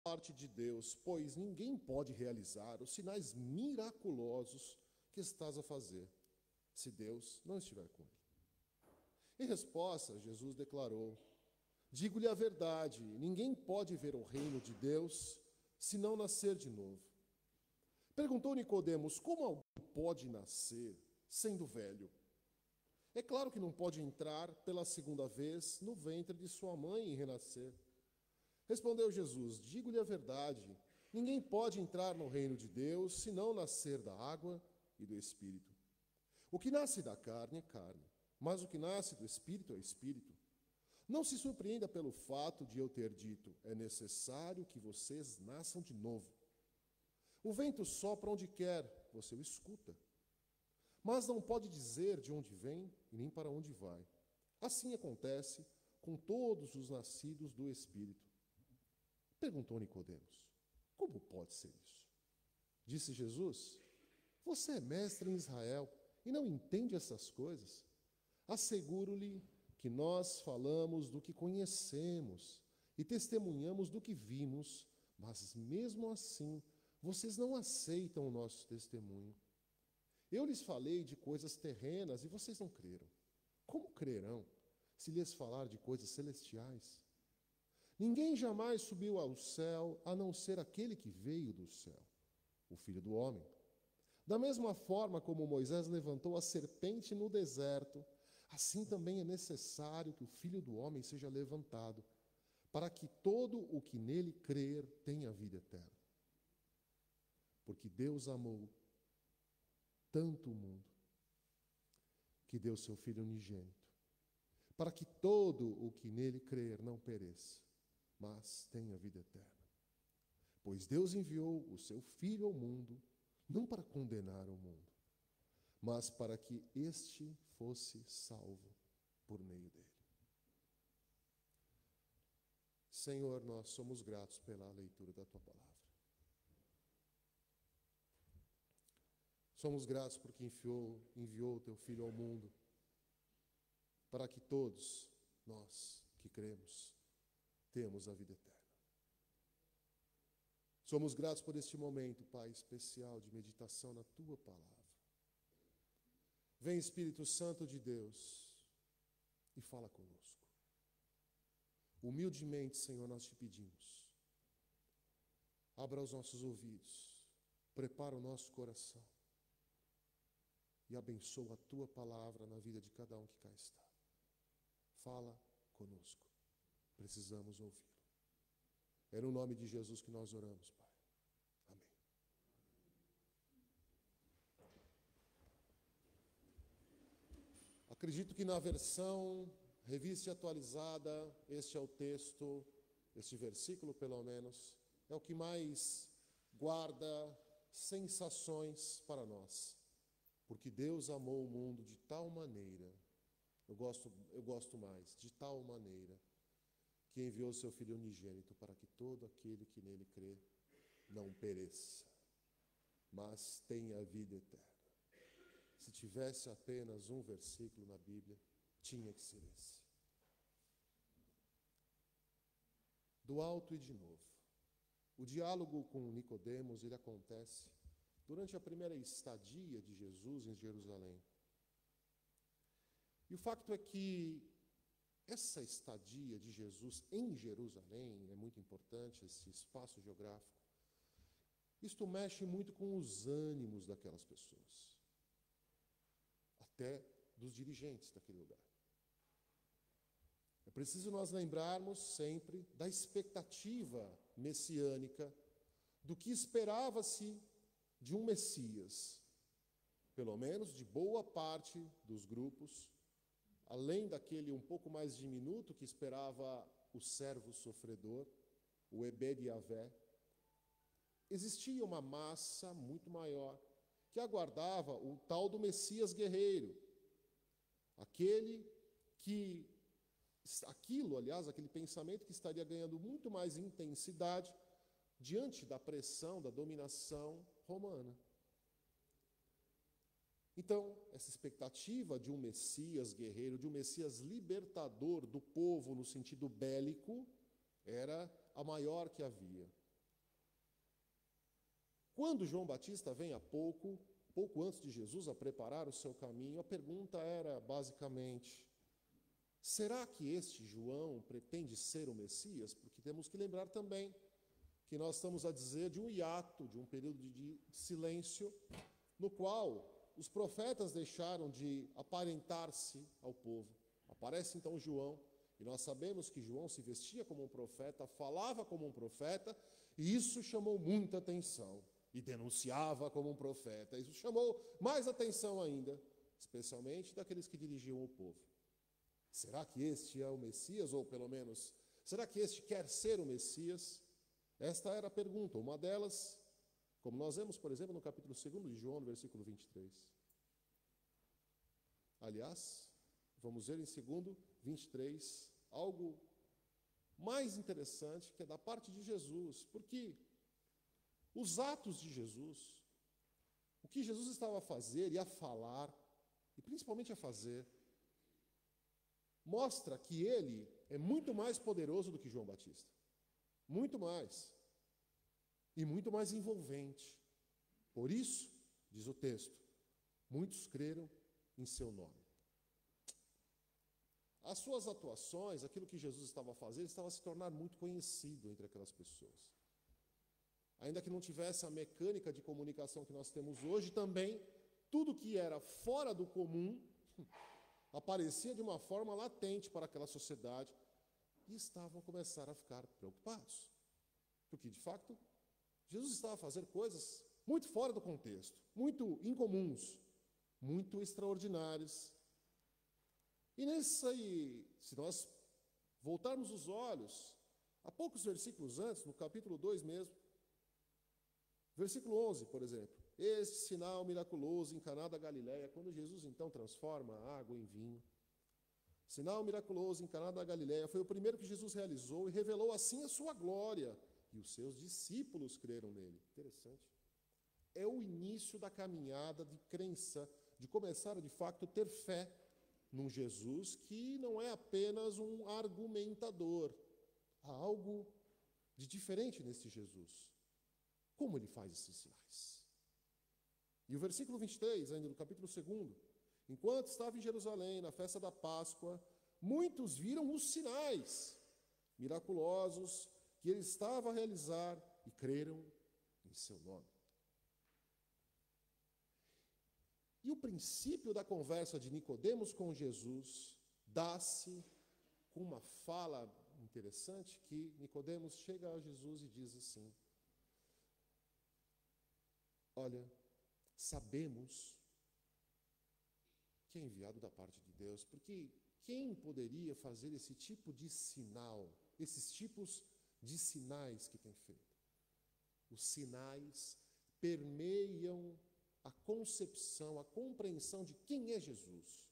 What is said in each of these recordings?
parte de Deus, pois ninguém pode realizar os sinais miraculosos que estás a fazer, se Deus não estiver com ele. Em resposta, Jesus declarou: digo-lhe a verdade, ninguém pode ver o reino de Deus se não nascer de novo. Perguntou Nicodemos: como alguém pode nascer sendo velho? É claro que não pode entrar pela segunda vez no ventre de sua mãe e renascer. Respondeu Jesus: digo-lhe a verdade, ninguém pode entrar no reino de Deus se não nascer da água e do Espírito. O que nasce da carne é carne, mas o que nasce do Espírito é Espírito. Não se surpreenda pelo fato de eu ter dito: é necessário que vocês nasçam de novo. O vento sopra onde quer, você o escuta, mas não pode dizer de onde vem e nem para onde vai. Assim acontece com todos os nascidos do Espírito. Perguntou Nicodemos: como pode ser isso? Disse Jesus: você é mestre em Israel e não entende essas coisas? Asseguro-lhe que nós falamos do que conhecemos e testemunhamos do que vimos, mas mesmo assim vocês não aceitam o nosso testemunho. Eu lhes falei de coisas terrenas e vocês não creram. Como crerão se lhes falar de coisas celestiais? Ninguém jamais subiu ao céu a não ser aquele que veio do céu, o Filho do Homem. Da mesma forma como Moisés levantou a serpente no deserto, assim também é necessário que o Filho do Homem seja levantado, para que todo o que nele crer tenha vida eterna. Porque Deus amou tanto o mundo, que deu seu Filho unigênito, para que todo o que nele crer não pereça, mas tenha vida eterna. Pois Deus enviou o seu Filho ao mundo, não para condenar o mundo, mas para que este fosse salvo por meio dele. Senhor, nós somos gratos pela leitura da tua palavra. Somos gratos porque enviou o teu Filho ao mundo, para que todos nós que cremos temos a vida eterna. Somos gratos por este momento, Pai, especial de meditação na tua palavra. Vem, Espírito Santo de Deus, e fala conosco. Humildemente, Senhor, nós te pedimos. Abra os nossos ouvidos, prepara o nosso coração e abençoa a tua palavra na vida de cada um que cá está. Fala conosco. Precisamos ouvi-lo. É no nome de Jesus que nós oramos, Pai. Amém. Acredito que na versão revista e atualizada, este é o texto, este versículo pelo menos, é o que mais guarda sensações para nós. Porque Deus amou o mundo de tal maneira, eu gosto mais, de tal maneira, que enviou seu Filho unigênito para que todo aquele que nele crê não pereça, mas tenha a vida eterna. Se tivesse apenas um versículo na Bíblia, tinha que ser esse. Do alto e de novo. O diálogo com Nicodemos, ele acontece durante a primeira estadia de Jesus em Jerusalém. E o facto é que essa estadia de Jesus em Jerusalém, é muito importante esse espaço geográfico, isto mexe muito com os ânimos daquelas pessoas, até dos dirigentes daquele lugar. É preciso nós lembrarmos sempre da expectativa messiânica, do que esperava-se de um Messias, pelo menos de boa parte dos grupos, além daquele um pouco mais diminuto que esperava o servo sofredor, o Ebed Yavé, existia uma massa muito maior que aguardava o tal do Messias guerreiro, aquele que, aquele pensamento que estaria ganhando muito mais intensidade diante da pressão, da dominação romana. Então, essa expectativa de um Messias guerreiro, de um Messias libertador do povo no sentido bélico, era a maior que havia. Quando João Batista vem pouco antes de Jesus a preparar o seu caminho, a pergunta era basicamente: será que este João pretende ser o Messias? Porque temos que lembrar também que nós estamos a dizer de um hiato, de um período de silêncio, no qual os profetas deixaram de aparentar-se ao povo. Aparece então João, e nós sabemos que João se vestia como um profeta, falava como um profeta, e isso chamou muita atenção, e denunciava como um profeta. Isso chamou mais atenção ainda, especialmente daqueles que dirigiam o povo. Será que este é o Messias? Ou pelo menos, será que este quer ser o Messias? Esta era a pergunta, uma delas, como nós vemos, por exemplo, no capítulo 2 de João, no versículo 23. Aliás, vamos ver em 2:23 algo mais interessante, que é da parte de Jesus, porque os atos de Jesus, o que Jesus estava a fazer e a falar, e principalmente a fazer, mostra que ele é muito mais poderoso do que João Batista. Muito mais. E muito mais envolvente. Por isso, diz o texto, muitos creram em seu nome. As suas atuações, aquilo que Jesus estava a fazer, estava a se tornar muito conhecido entre aquelas pessoas. Ainda que não tivesse a mecânica de comunicação que nós temos hoje, também, tudo que era fora do comum aparecia de uma forma latente para aquela sociedade, e estavam a começar a ficar preocupados. Porque, de fato, Jesus estava a fazer coisas muito fora do contexto, muito incomuns, muito extraordinárias. E se nós voltarmos os olhos, há poucos versículos antes, no capítulo 2 mesmo, versículo 11, por exemplo, este sinal miraculoso em Caná da Galileia, quando Jesus então transforma a água em vinho. Sinal miraculoso em Caná da Galileia foi o primeiro que Jesus realizou e revelou assim a sua glória, e os seus discípulos creram nele. Interessante. É o início da caminhada de crença, de começar a, de fato, ter fé num Jesus que não é apenas um argumentador. Há algo de diferente nesse Jesus. Como ele faz esses sinais? E o versículo 23, ainda do capítulo 2, enquanto estava em Jerusalém, na festa da Páscoa, muitos viram os sinais miraculosos que ele estava a realizar e creram em seu nome. E o princípio da conversa de Nicodemos com Jesus dá-se com uma fala interessante que Nicodemos chega a Jesus e diz assim: olha, sabemos que é enviado da parte de Deus, porque quem poderia fazer esse tipo de sinal, esses tipos de sinais que tem feito? Os sinais permeiam a concepção, a compreensão de quem é Jesus.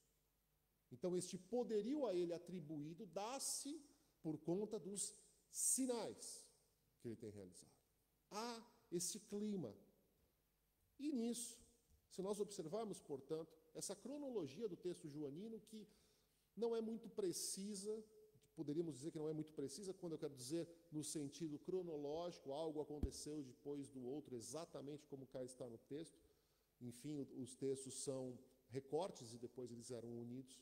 Então, este poderio a ele atribuído dá-se por conta dos sinais que ele tem realizado. Há esse clima. E nisso, se nós observarmos, portanto, essa cronologia do texto joanino, que não é muito precisa, poderíamos dizer que não é muito precisa, quando eu quero dizer no sentido cronológico, algo aconteceu depois do outro, exatamente como cá está no texto. Enfim, os textos são recortes e depois eles eram unidos.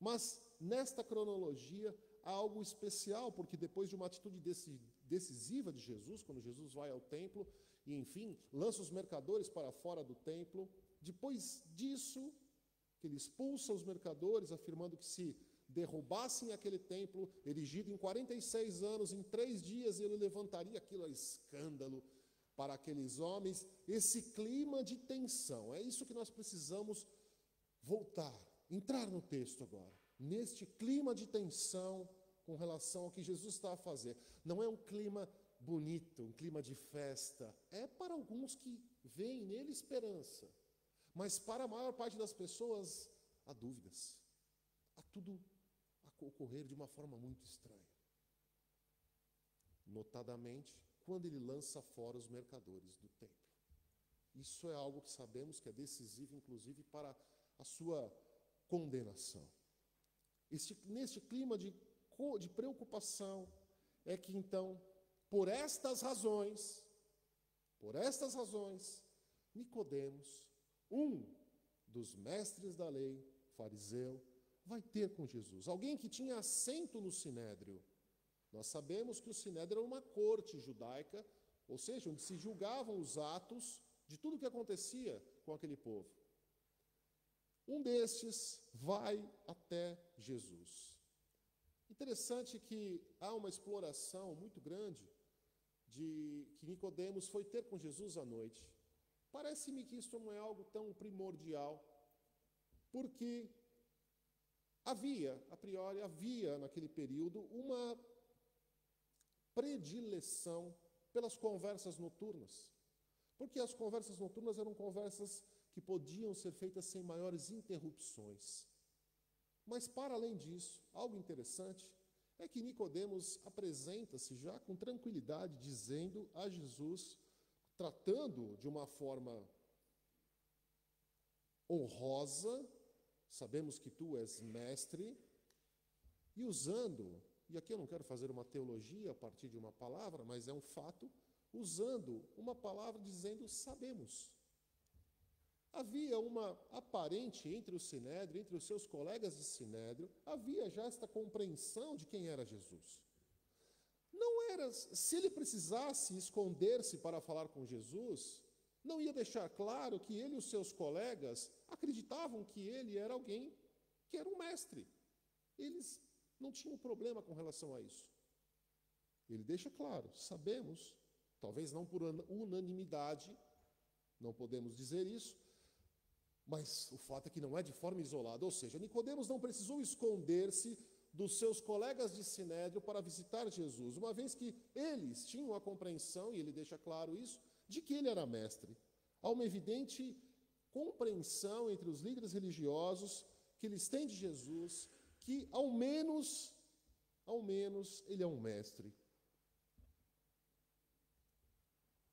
Mas, nesta cronologia, há algo especial, porque depois de uma atitude decisiva de Jesus, quando Jesus vai ao templo e, enfim, lança os mercadores para fora do templo, depois disso, que ele expulsa os mercadores, afirmando que se derrubassem aquele templo, erigido em 46 anos, em 3 dias ele levantaria aquilo a escândalo para aqueles homens, esse clima de tensão. É isso que nós precisamos voltar, entrar no texto agora, neste clima de tensão com relação ao que Jesus está a fazer. Não é um clima bonito, um clima de festa, é para alguns que veem nele esperança, mas para a maior parte das pessoas há dúvidas, há tudo a ocorrer de uma forma muito estranha. Notadamente, quando ele lança fora os mercadores do templo. Isso é algo que sabemos que é decisivo, inclusive, para a sua condenação. Neste clima de preocupação, é que então, por estas razões, Por estas razões, Nicodemos, um dos mestres da lei, fariseu, vai ter com Jesus, alguém que tinha assento no sinédrio. Nós sabemos que o sinédrio era uma corte judaica, ou seja, onde se julgavam os atos de tudo o que acontecia com aquele povo. Um destes vai até Jesus. Interessante que há uma exploração muito grande de que Nicodemos foi ter com Jesus à noite. Parece-me que isso não é algo tão primordial, porque havia, a priori, naquele período uma predileção pelas conversas noturnas. Porque as conversas noturnas eram conversas que podiam ser feitas sem maiores interrupções. Mas, para além disso, algo interessante é que Nicodemos apresenta-se já com tranquilidade, dizendo a Jesus, tratando de uma forma honrosa, sabemos que tu és mestre, e usando, e aqui eu não quero fazer uma teologia a partir de uma palavra, mas é um fato, usando uma palavra dizendo sabemos. Havia uma aparente entre o sinédrio, entre os seus colegas de sinédrio, havia já esta compreensão de quem era Jesus. Não era, se ele precisasse esconder-se para falar com Jesus, não ia deixar claro que ele e os seus colegas acreditavam que ele era alguém que era um mestre. Eles não tinham problema com relação a isso. Ele deixa claro, sabemos, talvez não por unanimidade, não podemos dizer isso, mas o fato é que não é de forma isolada, ou seja, Nicodemos não precisou esconder-se dos seus colegas de sinédrio para visitar Jesus, uma vez que eles tinham a compreensão, e ele deixa claro isso, de que ele era mestre. Há uma evidente compreensão entre os líderes religiosos que eles têm de Jesus, que ao menos, ele é um mestre.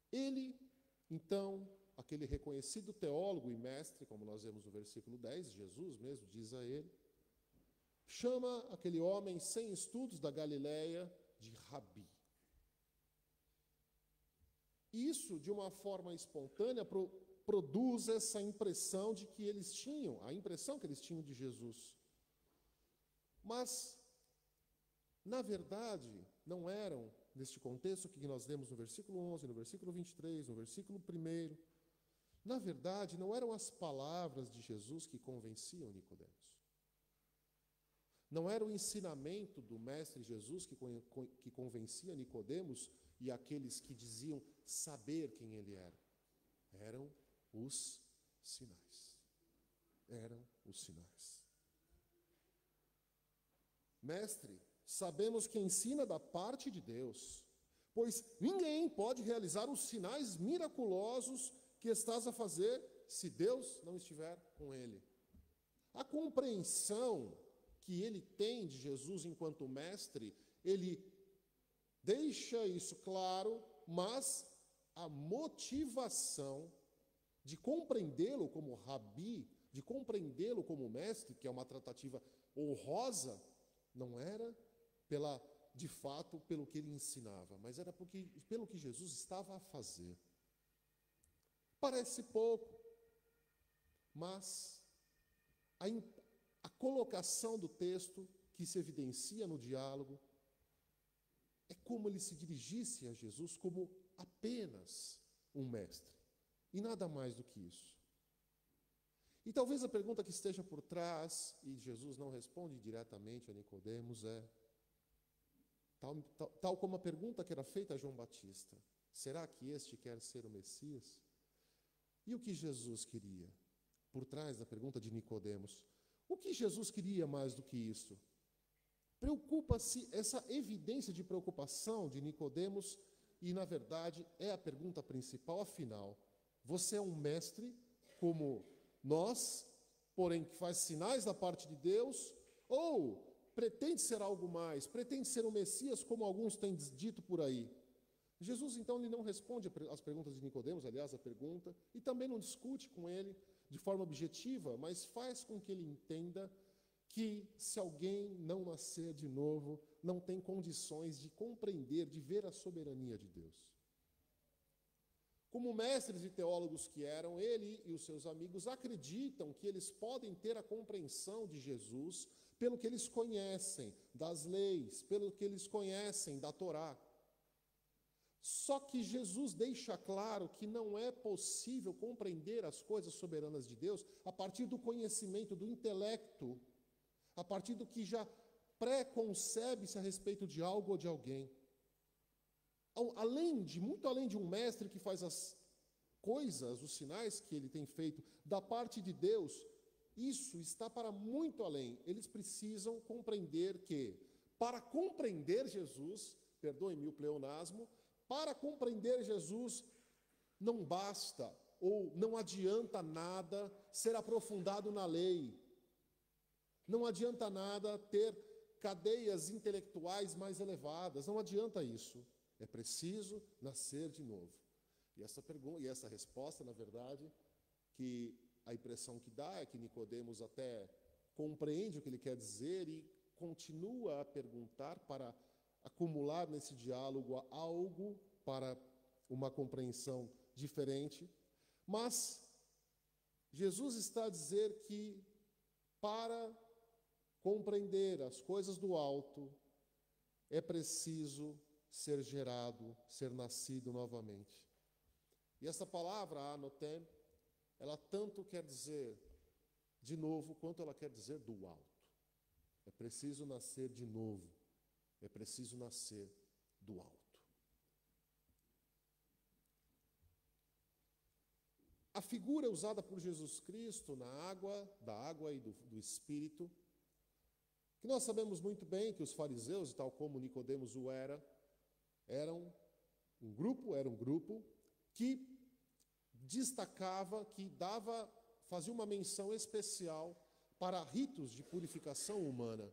Ele, então, aquele reconhecido teólogo e mestre, como nós vemos no versículo 10, Jesus mesmo diz a ele, chama aquele homem sem estudos da Galileia de Rabi. Isso, de uma forma espontânea, produz essa impressão de que eles tinham, a impressão que eles tinham de Jesus. Mas, na verdade, não eram, neste contexto que nós lemos no versículo 11, no versículo 23, no versículo 1, na verdade, não eram as palavras de Jesus que convenciam Nicodemos. Não era o ensinamento do mestre Jesus que convencia Nicodemos e aqueles que diziam saber quem ele era. Eram os sinais. Eram os sinais. Mestre, sabemos que ensina da parte de Deus, pois ninguém pode realizar os sinais miraculosos que estás a fazer se Deus não estiver com ele. A compreensão que ele tem de Jesus enquanto mestre, ele deixa isso claro, mas a motivação de compreendê-lo como rabi, de compreendê-lo como mestre, que é uma tratativa honrosa, não era de fato pelo que ele ensinava, mas era pelo que Jesus estava a fazer. Parece pouco, mas a colocação do texto que se evidencia no diálogo é como ele se dirigisse a Jesus como apenas um mestre, e nada mais do que isso. E talvez a pergunta que esteja por trás, e Jesus não responde diretamente a Nicodemos, é, tal como a pergunta que era feita a João Batista, será que este quer ser o Messias? E o que Jesus queria? Por trás da pergunta de Nicodemos, o que Jesus queria mais do que isso? Preocupa-se, essa evidência de preocupação de Nicodemos, e na verdade é a pergunta principal, afinal, você é um mestre como nós, porém que faz sinais da parte de Deus, ou pretende ser algo mais, pretende ser o Messias como alguns têm dito por aí? Jesus então ele não responde às perguntas de Nicodemos, aliás, a pergunta, e também não discute com ele de forma objetiva, mas faz com que ele entenda que se alguém não nascer de novo, não tem condições de compreender, de ver a soberania de Deus. Como mestres e teólogos que eram, ele e os seus amigos acreditam que eles podem ter a compreensão de Jesus pelo que eles conhecem das leis, pelo que eles conhecem da Torá. Só que Jesus deixa claro que não é possível compreender as coisas soberanas de Deus a partir do conhecimento, do intelecto, a partir do que já pré-concebe-se a respeito de algo ou de alguém. Muito além de um mestre que faz as coisas, os sinais que ele tem feito da parte de Deus, isso está para muito além. Eles precisam compreender que, para compreender Jesus, perdoe-me o pleonasmo, para compreender Jesus, não basta ou não adianta nada ser aprofundado na lei. Não adianta nada ter cadeias intelectuais mais elevadas, não adianta isso. É preciso nascer de novo. E essa pergunta, e essa resposta, na verdade, que a impressão que dá é que Nicodemos até compreende o que ele quer dizer e continua a perguntar para acumular nesse diálogo algo para uma compreensão diferente. Mas Jesus está a dizer que para compreender as coisas do alto é preciso ser gerado, ser nascido novamente. E essa palavra, anotem, ela tanto quer dizer de novo, quanto ela quer dizer do alto. É preciso nascer de novo. É preciso nascer do alto. A figura usada por Jesus Cristo da água e do Espírito, que nós sabemos muito bem que os fariseus, tal como Nicodemos o era um grupo que destacava, fazia uma menção especial para ritos de purificação humana.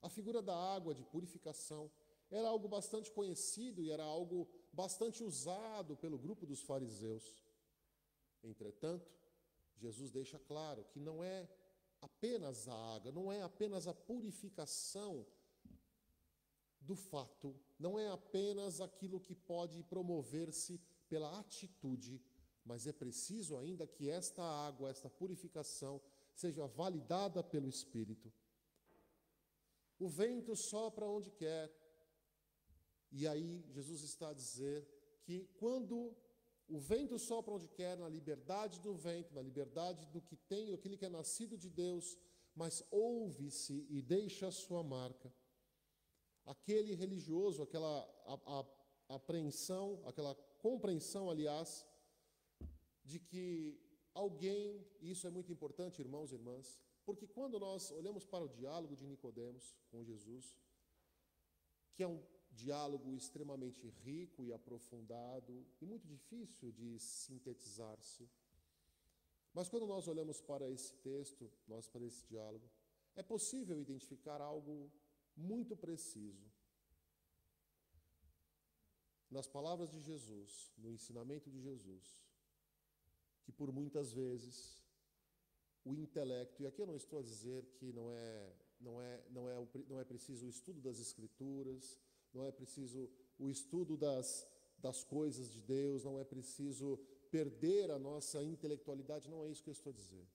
A figura da água de purificação era algo bastante conhecido e era algo bastante usado pelo grupo dos fariseus. Entretanto, Jesus deixa claro que não é apenas a água, não é apenas a purificação do fato, não é apenas aquilo que pode promover-se pela atitude, mas é preciso ainda que esta água, esta purificação, seja validada pelo Espírito. O vento sopra onde quer. E aí Jesus está a dizer que quando o vento sopra onde quer, na liberdade do vento, na liberdade do que tem, aquele que é nascido de Deus, mas ouve-se e deixa a sua marca. Aquele religioso, aquela apreensão, aquela compreensão, aliás, de que alguém, e isso é muito importante, irmãos e irmãs, porque quando nós olhamos para o diálogo de Nicodemos com Jesus, que é um diálogo extremamente rico e aprofundado e muito difícil de sintetizar-se, mas quando nós olhamos para esse texto, para esse diálogo, é possível identificar algo muito preciso. Nas palavras de Jesus, no ensinamento de Jesus, que por muitas vezes o intelecto, e aqui eu não estou a dizer que não é preciso o estudo das Escrituras, não é preciso o estudo das coisas de Deus, não é preciso perder a nossa intelectualidade, não é isso que eu estou a dizer.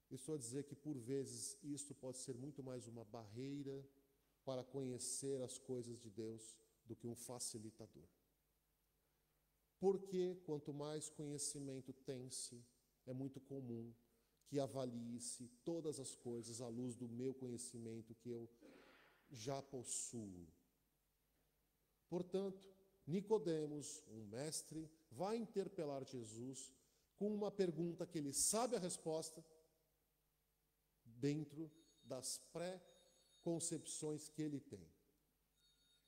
Eu estou a dizer que por vezes isto pode ser muito mais uma barreira para conhecer as coisas de Deus do que um facilitador. Porque quanto mais conhecimento tem-se, é muito comum que avalie-se todas as coisas à luz do meu conhecimento que eu já possuo. Portanto, Nicodemos, um mestre, vai interpelar Jesus com uma pergunta que ele sabe a resposta dentro das pré-concepções que ele tem.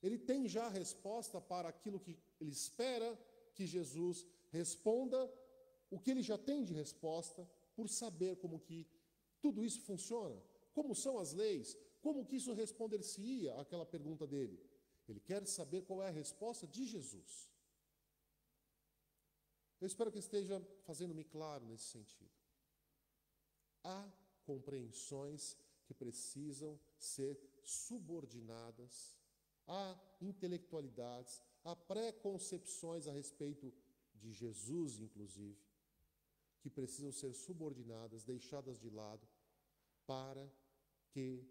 Ele tem já a resposta para aquilo que ele espera que Jesus responda, o que ele já tem de resposta, por saber como que tudo isso funciona, como são as leis, como que isso responder-se-ia àquela pergunta dele. Ele quer saber qual é a resposta de Jesus. Eu espero que esteja fazendo-me claro nesse sentido. Há compreensões que precisam ser subordinadas, há intelectualidades, há preconcepções a respeito de Jesus, inclusive, que precisam ser subordinadas, deixadas de lado, para que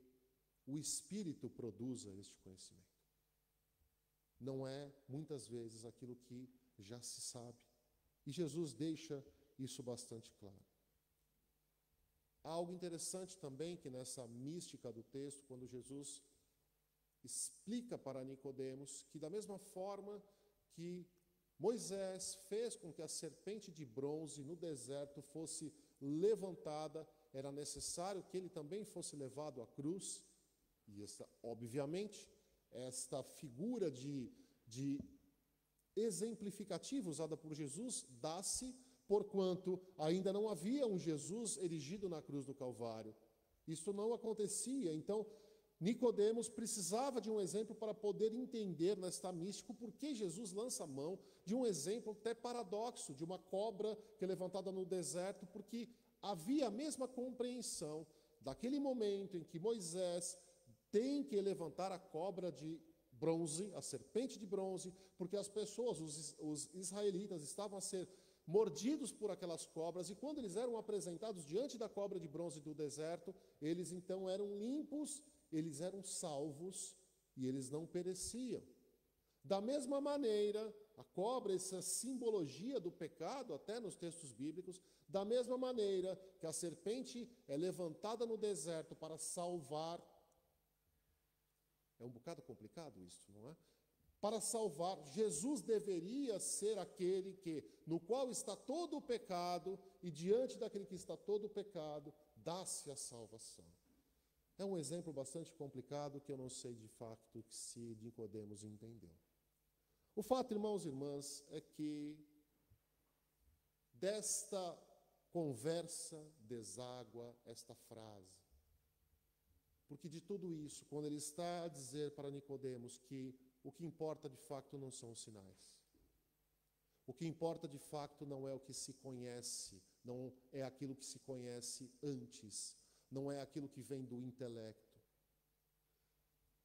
o Espírito produza este conhecimento. Não é, muitas vezes, aquilo que já se sabe. E Jesus deixa isso bastante claro. Há algo interessante também que nessa mística do texto, quando Jesus explica para Nicodemos que da mesma forma que Moisés fez com que a serpente de bronze no deserto fosse levantada, era necessário que ele também fosse levado à cruz. E obviamente, esta figura de exemplificativa usada por Jesus dá-se porquanto ainda não havia um Jesus erigido na cruz do Calvário. Isso não acontecia. Então, Nicodemos precisava de um exemplo para poder entender nesta mística por que Jesus lança a mão de um exemplo até paradoxo, de uma cobra que é levantada no deserto, porque havia a mesma compreensão daquele momento em que Moisés tem que levantar a cobra de bronze, a serpente de bronze, porque as pessoas, os israelitas, estavam a ser mordidos por aquelas cobras, e quando eles eram apresentados diante da cobra de bronze do deserto, eles então eram limpos, eles eram salvos e eles não pereciam. Da mesma maneira, a cobra, essa simbologia do pecado, até nos textos bíblicos, da mesma maneira que a serpente é levantada no deserto para salvar. É um bocado complicado isso, não é? Para salvar, Jesus deveria ser aquele no qual está todo o pecado, e diante daquele que está todo o pecado, dá-se a salvação. É um exemplo bastante complicado que eu não sei de fato se Nicodemos entendeu. O fato, irmãos e irmãs, é que desta conversa deságua esta frase. Porque de tudo isso, quando ele está a dizer para Nicodemos que o que importa de fato não são os sinais. O que importa de fato não é o que se conhece, não é aquilo que se conhece antes, não é aquilo que vem do intelecto.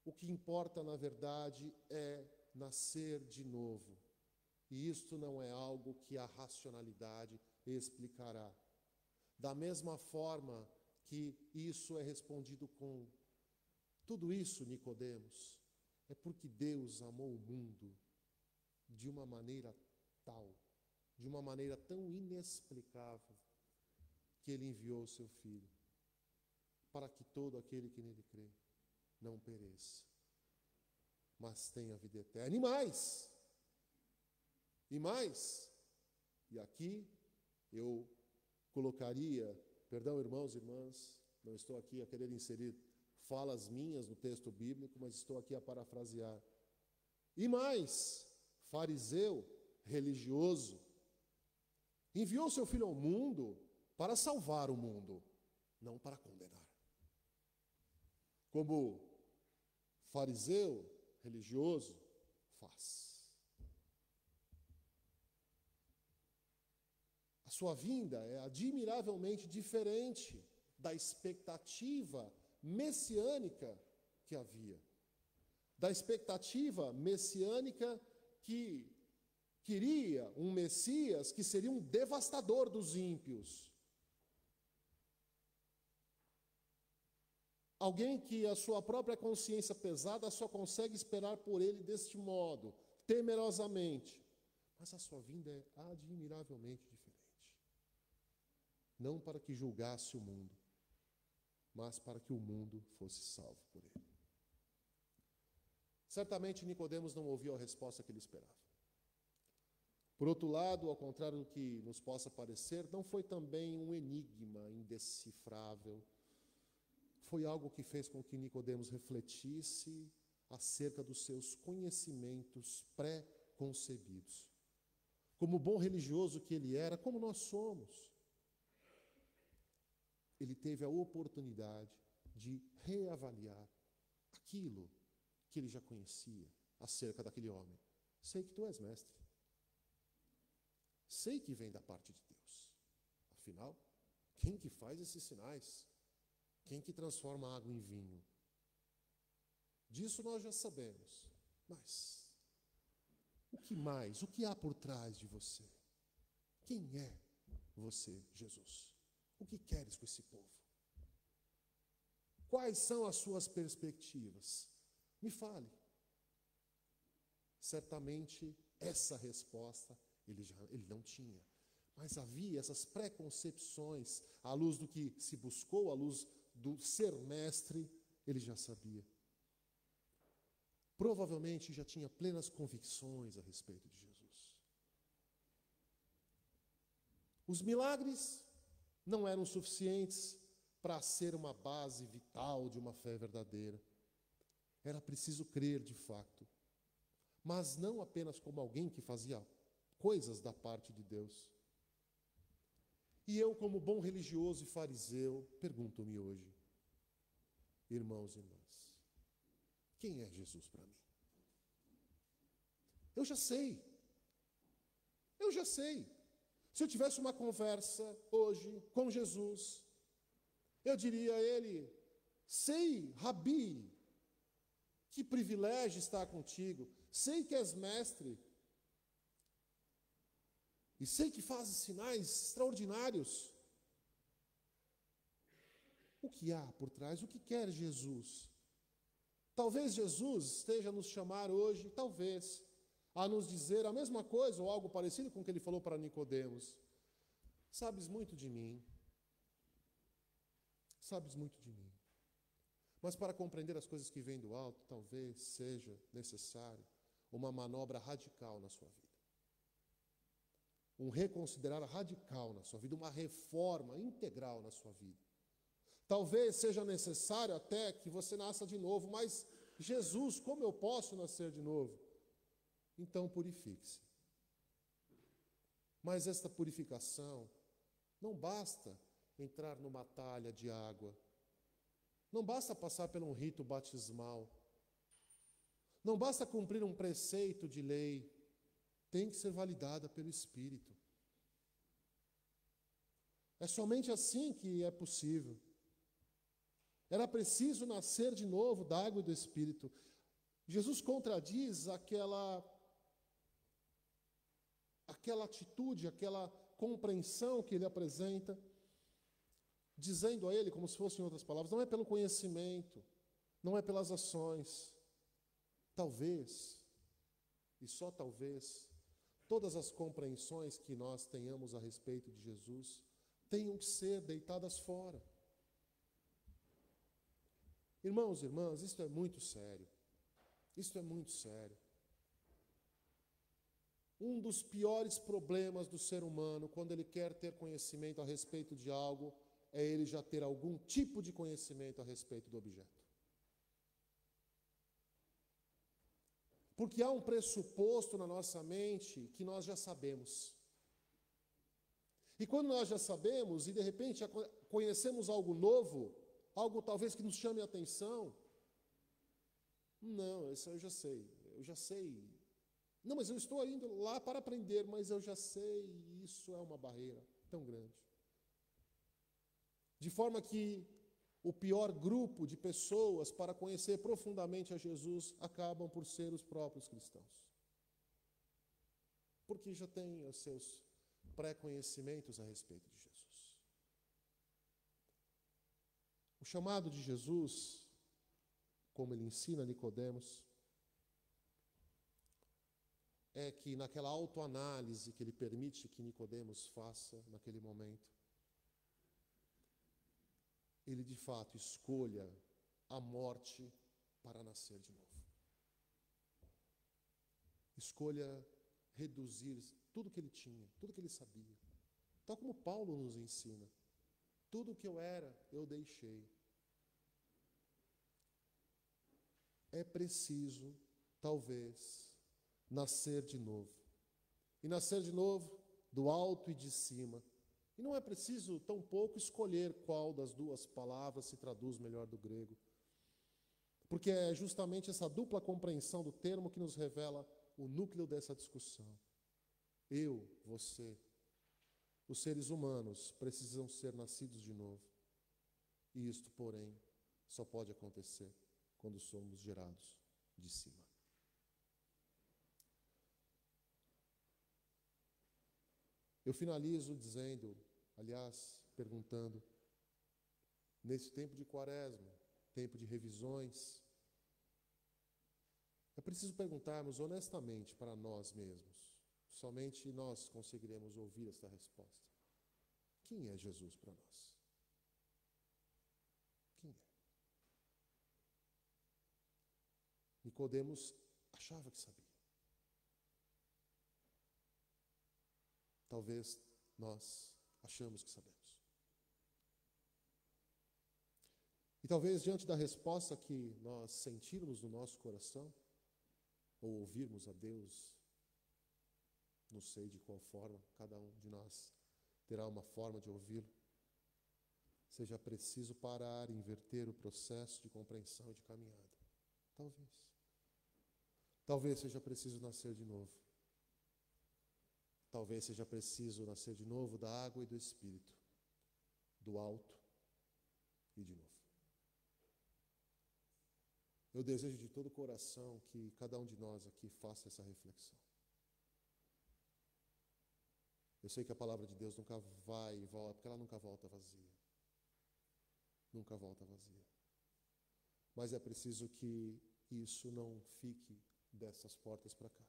O que importa, na verdade, é nascer de novo. E isto não é algo que a racionalidade explicará. Da mesma forma que isso é respondido com tudo isso, Nicodemos, é porque Deus amou o mundo de uma maneira tal, de uma maneira tão inexplicável, que Ele enviou o Seu Filho, para que todo aquele que nele crê não pereça, mas tenha vida eterna. E aqui eu colocaria, perdão, irmãos e irmãs, não estou aqui a querer inserir falas minhas no texto bíblico, mas estou aqui a parafrasear. E mais, fariseu, religioso, enviou seu filho ao mundo para salvar o mundo, não para condenar. Como fariseu, religioso, faz. A sua vinda é admiravelmente diferente da expectativa messiânica que havia. Da expectativa messiânica que queria um Messias que seria um devastador dos ímpios. Alguém que a sua própria consciência pesada só consegue esperar por ele deste modo, temerosamente. Mas a sua vinda é admiravelmente diferente. Não para que julgasse o mundo, mas para que o mundo fosse salvo por ele. Certamente Nicodemos não ouviu a resposta que ele esperava. Por outro lado, ao contrário do que nos possa parecer, não foi também um enigma indecifrável. Foi algo que fez com que Nicodemos refletisse acerca dos seus conhecimentos pré-concebidos. Como bom religioso que ele era, como nós somos, ele teve a oportunidade de reavaliar aquilo que ele já conhecia acerca daquele homem. Sei que tu és mestre. Sei que vem da parte de Deus. Afinal, quem que faz esses sinais? Quem que transforma água em vinho? Disso nós já sabemos. Mas O que mais? O que há por trás de você? Quem é você, Jesus? O que queres com esse povo? Quais são as suas perspectivas? Me fale. Certamente, essa resposta ele não tinha. Mas havia essas preconcepções, à luz do que se buscou, à luz do ser mestre, ele já sabia. Provavelmente já tinha plenas convicções a respeito de Jesus. Os milagres não eram suficientes para ser uma base vital de uma fé verdadeira. Era preciso crer de fato, mas não apenas como alguém que fazia coisas da parte de Deus. E eu, como bom religioso e fariseu, pergunto-me hoje, irmãos e irmãs, quem é Jesus para mim? Eu já sei. Se eu tivesse uma conversa hoje com Jesus, eu diria a ele: sei, Rabi, que privilégio estar contigo, sei que és mestre, e sei que fazes sinais extraordinários. O que há por trás? O que quer Jesus? Talvez Jesus esteja a nos chamar hoje, talvez, a nos dizer a mesma coisa, ou algo parecido com o que ele falou para Nicodemos. Sabes muito de mim. Sabes muito de mim. Mas para compreender as coisas que vêm do alto, talvez seja necessário uma manobra radical na sua vida. Um reconsiderar radical na sua vida, uma reforma integral na sua vida. Talvez seja necessário até que você nasça de novo, mas Jesus, como eu posso nascer de novo? Então purifique-se. Mas esta purificação não basta entrar numa talha de água, não basta passar por um rito batismal, não basta cumprir um preceito de lei, tem que ser validada pelo Espírito. É somente assim que é possível. Era preciso nascer de novo da água e do Espírito. Jesus contradiz aquela atitude, aquela compreensão que ele apresenta, dizendo a ele, como se fossem outras palavras, não é pelo conhecimento, não é pelas ações. Talvez, e só talvez, todas as compreensões que nós tenhamos a respeito de Jesus tenham que ser deitadas fora. Irmãos e irmãs, isto é muito sério. Isto é muito sério. Um dos piores problemas do ser humano, quando ele quer ter conhecimento a respeito de algo, é ele já ter algum tipo de conhecimento a respeito do objeto. Porque há um pressuposto na nossa mente que nós já sabemos. E quando nós já sabemos, e de repente conhecemos algo novo, algo talvez que nos chame a atenção, não, isso eu já sei. Não, mas eu estou indo lá para aprender, mas eu já sei, e isso é uma barreira tão grande. De forma que o pior grupo de pessoas para conhecer profundamente a Jesus acabam por ser os próprios cristãos. Porque já têm os seus pré-conhecimentos a respeito de Jesus. O chamado de Jesus, como ele ensina a Nicodemos, é que naquela autoanálise que ele permite que Nicodemos faça naquele momento, ele de fato escolha a morte para nascer de novo. Escolha reduzir tudo que ele tinha, tudo que ele sabia. Tal como Paulo nos ensina. Tudo o que eu era, eu deixei. É preciso, talvez, nascer de novo. E nascer de novo do alto e de cima. E não é preciso, tampouco, escolher qual das duas palavras se traduz melhor do grego. Porque é justamente essa dupla compreensão do termo que nos revela o núcleo dessa discussão. Eu, você, os seres humanos precisam ser nascidos de novo. E isto, porém, só pode acontecer quando somos gerados de cima. Eu finalizo dizendo, aliás, perguntando, nesse tempo de quaresma, tempo de revisões, é preciso perguntarmos honestamente para nós mesmos. Somente nós conseguiremos ouvir esta resposta. Quem é Jesus para nós? Quem é? Nicodemos achava que sabia. Talvez nós achamos que sabemos. E talvez diante da resposta que nós sentirmos no nosso coração, ou ouvirmos a Deus, não sei de qual forma, cada um de nós terá uma forma de ouvi-lo, seja preciso parar e inverter o processo de compreensão e de caminhada. Talvez. Talvez seja preciso nascer de novo. Talvez seja preciso nascer de novo da água e do Espírito, do alto e de novo. Eu desejo de todo o coração que cada um de nós aqui faça essa reflexão. Eu sei que a palavra de Deus nunca vai e volta, porque ela nunca volta vazia. Nunca volta vazia. Mas é preciso que isso não fique dessas portas para cá.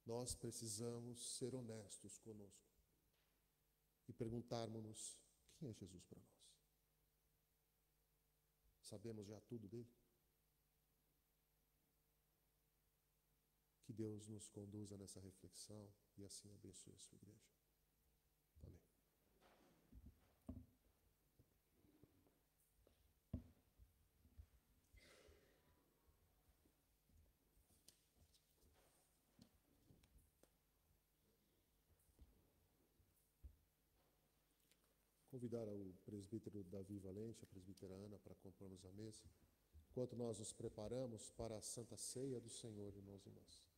Nós precisamos ser honestos conosco e perguntarmos-nos: quem é Jesus para nós? Sabemos já tudo dele? Que Deus nos conduza nessa reflexão e assim abençoe a sua igreja. Amém. Convidar o presbítero Davi Valente, a presbítera Ana, para compormos a mesa, enquanto nós nos preparamos para a Santa Ceia do Senhor, irmãos e irmãs.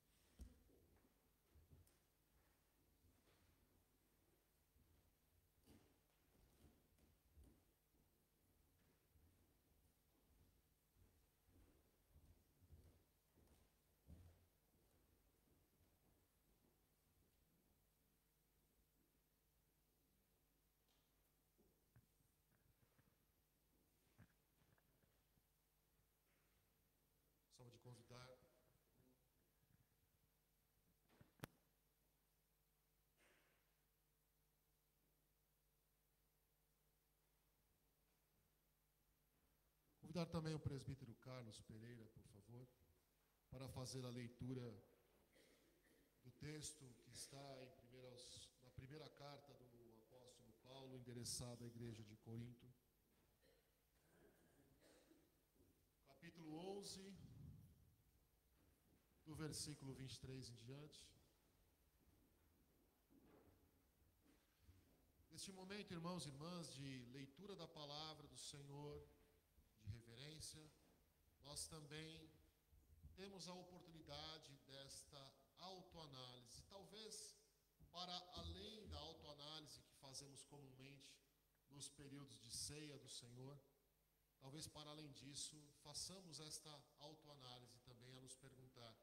Só de convidar também o presbítero Carlos Pereira, por favor, para fazer a leitura do texto que está na primeira carta do apóstolo Paulo, endereçada à igreja de Corinto. Capítulo 11, do versículo 23 em diante. Neste momento, irmãos e irmãs, de leitura da palavra do Senhor, de reverência, nós também temos a oportunidade desta autoanálise, talvez para além da autoanálise que fazemos comumente nos períodos de ceia do Senhor, talvez para além disso, façamos esta autoanálise também a nos perguntar: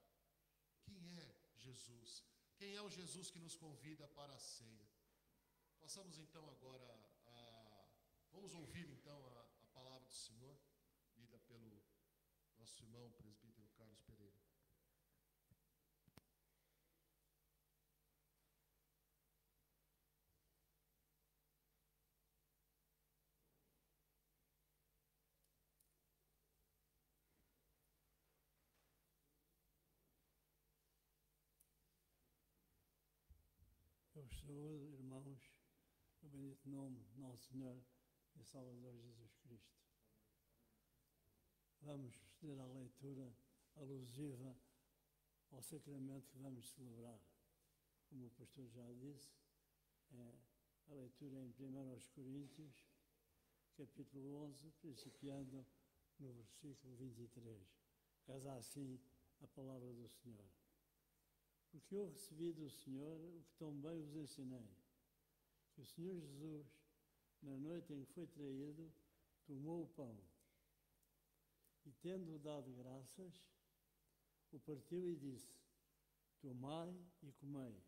quem é Jesus? Quem é o Jesus que nos convida para a ceia? Passamos então agora vamos ouvir então a palavra do Senhor, lida pelo nosso irmão presbítero Carlos Pereira. Eu saúdo, irmãos, no bendito nome de nosso Senhor e Salvador Jesus Cristo. Vamos proceder à leitura alusiva ao sacramento que vamos celebrar. Como o pastor já disse, é a leitura em 1 Coríntios, capítulo 11, principiando no versículo 23. Reza assim a palavra do Senhor. Porque eu recebi do Senhor o que também vos ensinei, que o Senhor Jesus, na noite em que foi traído, tomou o pão e, tendo dado graças, o partiu e disse: tomai e comei,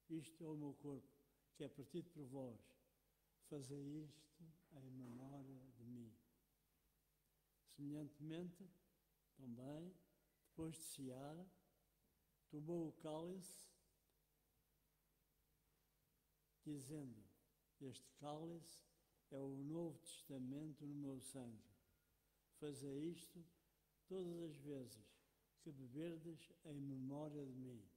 Isto é o meu corpo, que é partido por vós. Fazei isto em memória de mim. Semelhantemente, também, depois de cear, tomou o cálice, dizendo: este cálice é o Novo Testamento no meu sangue. Fazei isto todas as vezes que beberdes em memória de mim.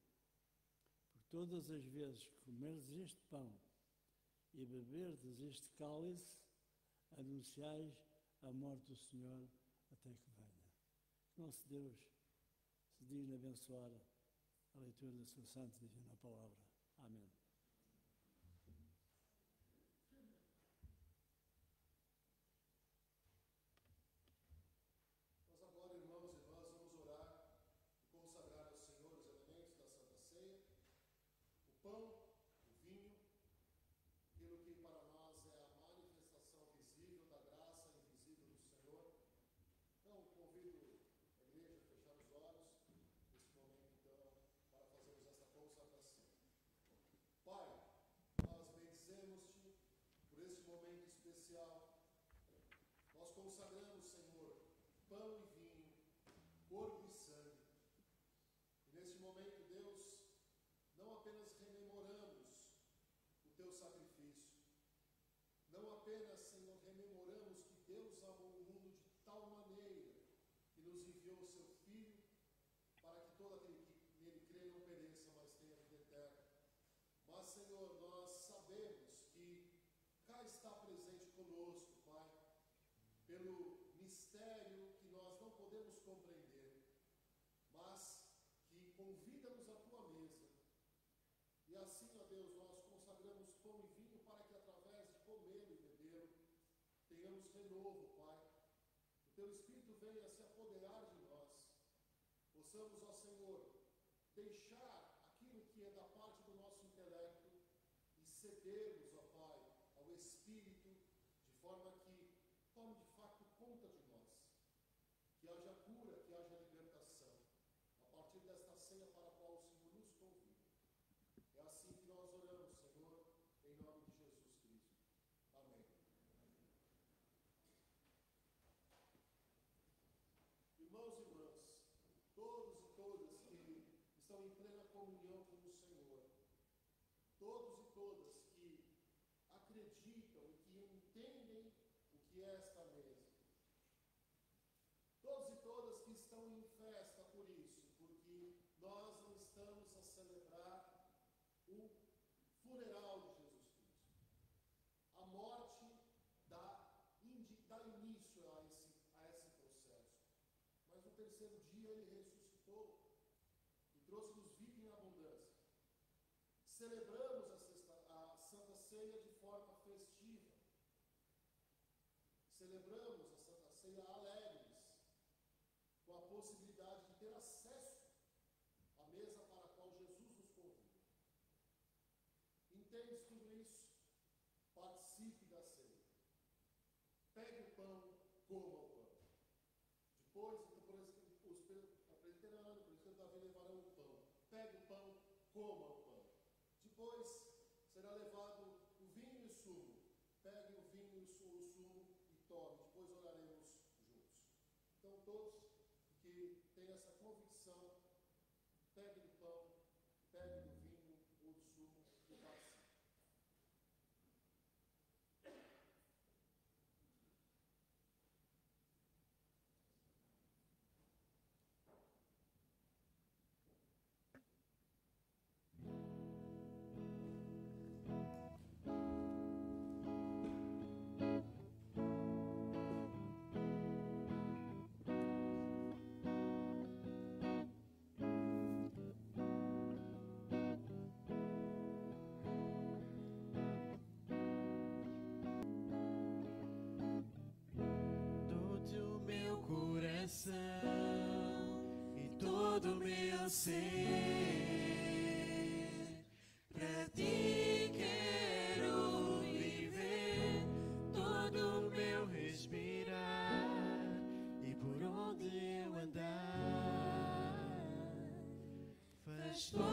Por todas as vezes que comerdes este pão e beberdes este cálice, anunciais a morte do Senhor até que venha. Que nosso Deus se digne abençoar a leitura da sua santa e divina palavra. Amém. Nós agora, irmãos e irmãs, vamos orar e consagrar ao Senhor os elementos da Santa Ceia, o pão, o vinho, aquilo que para nós é a manifestação visível da graça invisível do Senhor. Então, convido a igreja a fechar os olhos nesse momento, então, para fazermos esta consagração. Pai, nós bendizemos-te por este momento especial. Nós consagramos, Senhor, pão e vinho, corpo e sangue. E neste momento, Deus, não apenas rememoramos o teu sacrifício, não apenas, Senhor, rememoramos que Deus amou o mundo de tal maneira que nos enviou o seu Filho para que todo aquele que nele crê não pereça, mas tenha vida eterna. Mas, Senhor, nós sabemos que cá está presente conosco, Pai, pelo mistério que nós não podemos compreender, mas que convida-nos à tua mesa. E assim, ó Deus, nós consagramos pão e vinho para que através de comê-lo e bebê-lo tenhamos renovo, Pai. O teu Espírito venha se apoderar de nós. Possamos, ó Senhor, deixar aquilo que é da parte do nosso intelecto e cedermos, ó Pai, ao Espírito, de forma que tome de fato conta de nós. Que haja cura, que haja libertação, a partir desta ceia para a qual o Senhor nos convida. É assim que nós oramos, Senhor, em nome de Jesus Cristo. Amém. Irmãos e irmãs, todos e todas que estão em plena comunhão com o Senhor, todos e todas que acreditam e que entendem o que é esta mesa, todos e todas que estão em festa por isso, porque nós não estamos a celebrar o funeral de Jesus Cristo. A morte dá início a esse processo. Mas no terceiro dia ele ressuscitou e trouxe-nos vida em abundância. Celebramos a Santa Ceia de forma festiva. Celebramos a Santa Ceia alegres, com a possibilidade de ter acesso à mesa para a qual Jesus nos convida. Entendes tudo isso? Participe da ceia. Pegue o pão, coma o pão. Depois, então, por exemplo, a presbiteriana, por isso Davi levarão o pão. Pegue o pão, coma o pão. Depois será levado o vinho e o sumo. Pegue o vinho e o sumo e tome. Depois oraremos juntos. Então, todos que têm essa convicção, pegue do pão, pegue do vinho ou do sumo e participe. E todo meu ser, pra ti quero viver, todo meu respirar, e por onde eu andar, faz todo